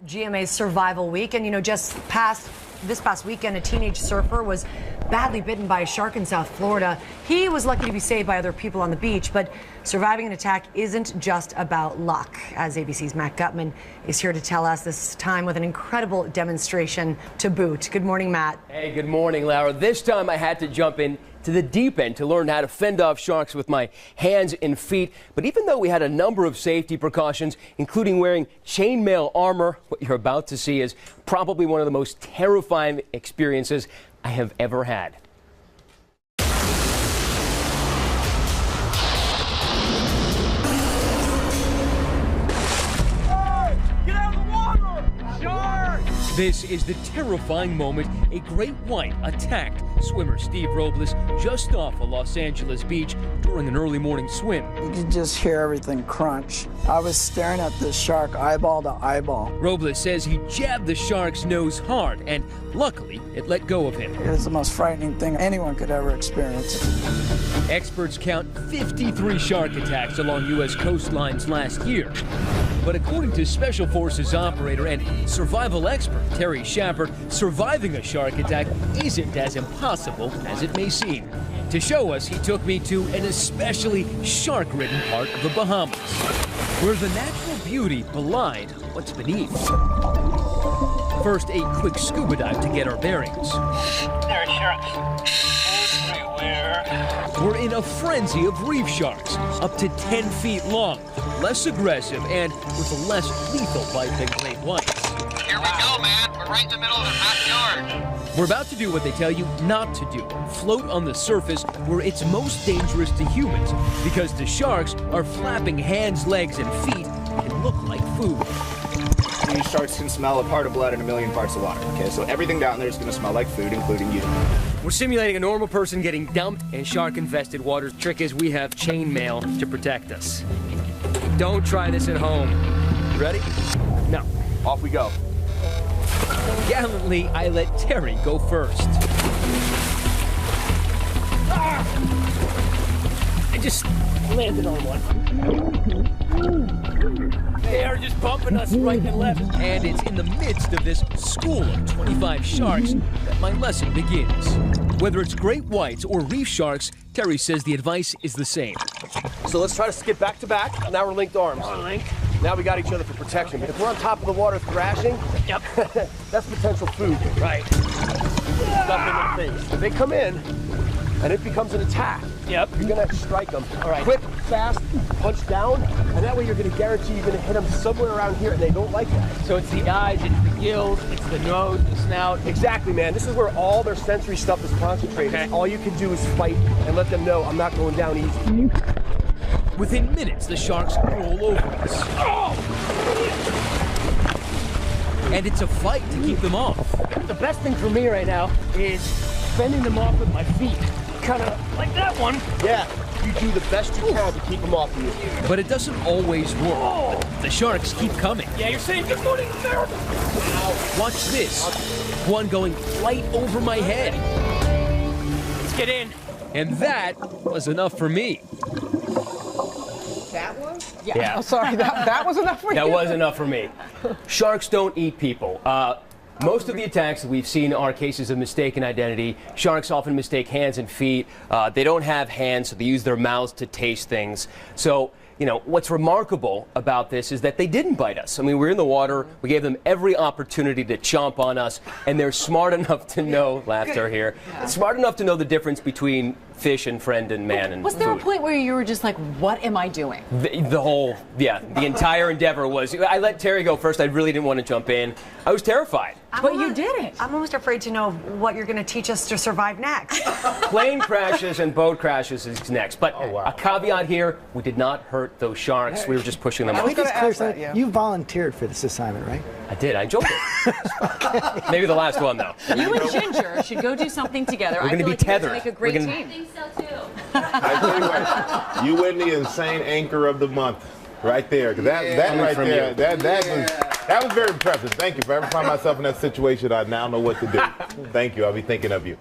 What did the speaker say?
GMA's Survival Week, and this past weekend, a teenage surfer was badly bitten by a shark in South Florida. He was lucky to be saved by other people on the beach, but surviving an attack isn't just about luck. As ABC's Matt Gutman is here to tell us, this time with an incredible demonstration to boot. Good morning, Matt. Hey, good morning, Lara. This time I had to jump in to the deep end to learn how to fend off sharks with my hands and feet. But even though we had a number of safety precautions, including wearing chainmail armor, what you're about to see is probably one of the most terrifying experiences I have ever had. This is the terrifying moment a great white attacked swimmer Steve Robles just off a Los Angeles beach during an early morning swim. You could just hear everything crunch. I was staring at this shark eyeball to eyeball. Robles says he jabbed the shark's nose hard, and luckily it let go of him. It was the most frightening thing anyone could ever experience. Experts count 53 shark attacks along U.S. coastlines last year. But according to Special Forces operator and survival expert Terry Shepard, surviving a shark attack isn't as impossible as it may seem. To show us, he took me to an especially shark-ridden part of the Bahamas, where the natural beauty belied what's beneath. First, a quick scuba dive to get our bearings. There are sharks everywhere. We're in a frenzy of reef sharks, up to 10 feet long, less aggressive and with a less lethal bite than great whites. Here we go, man. We're right in the middle of the backyard. We're about to do what they tell you not to do, float on the surface where it's most dangerous to humans, because the sharks are flapping hands, legs, and feet can look like food. These sharks can smell a part of blood in a million parts of water, okay? So everything down there is going to smell like food, including you. We're simulating a normal person getting dumped in shark-infested waters. Trick is we have chainmail to protect us. Don't try this at home. You ready? No. Off we go. Gallantly, I let Terry go first. I just landed on one. They are just bumping us right and left. And it's in the midst of this school of 25 sharks that my lesson begins. Whether it's great whites or reef sharks, Terry says the advice is the same. So let's try to skip back to back. Now we're linked arms. Now we got each other for protection. But if we're on top of the water thrashing, Yep. that's potential food. Right. Stuff in their face. If they come in and it becomes an attack, Yep. you're gonna strike them. All right. Quick, fast, punch down, and that way you're gonna guarantee you're gonna hit them somewhere around here, and they don't like that. So it's the eyes, it's the gills, it's the nose, the snout. Exactly, man. This is where all their sensory stuff is concentrated. Okay. All you can do is fight and let them know I'm not going down easy. Within minutes, the sharks roll over us. And it's a fight to keep them off. The best thing for me right now is fending them off with my feet. Kind of like that one. Yeah, you do the best you can to keep them off of you. But it doesn't always work. The sharks keep coming. Yeah, you're saying good morning, America. Watch this. One going right over my head. Let's get in. And that was enough for me. That one? Yeah. Oh, sorry, that was enough for you? That was enough for me. Sharks don't eat people. Most of the attacks that we've seen are cases of mistaken identity. Sharks often mistake hands and feet. They don't have hands, so they use their mouths to taste things. So, you know, what's remarkable about this is that they didn't bite us. I mean, we're in the water. We gave them every opportunity to chomp on us, and they're smart enough to know, laughter here, smart enough to know the difference between fish and friend and man and Was there food. a point where you were just like, what am I doing? The entire endeavor was, I let Terry go first. I really didn't want to jump in. I was terrified. But you did it. I'm almost afraid to know what you're going to teach us to survive next. Plane crashes and boat crashes is next. But a caveat here, we did not hurt those sharks. We were just pushing them I off. was going to ask that, yeah. You volunteered for this assignment, right? I did. I enjoyed it. Maybe the last one, though. You and Ginger should go do something together. We're going to be like you guys tethered. make a great We're team. I think so too. I tell you what, you win the insane anchor of the month right there. 'Cause that right there, that was very impressive. Thank you. If I ever find myself in that situation, I now know what to do. Thank you. I'll be thinking of you.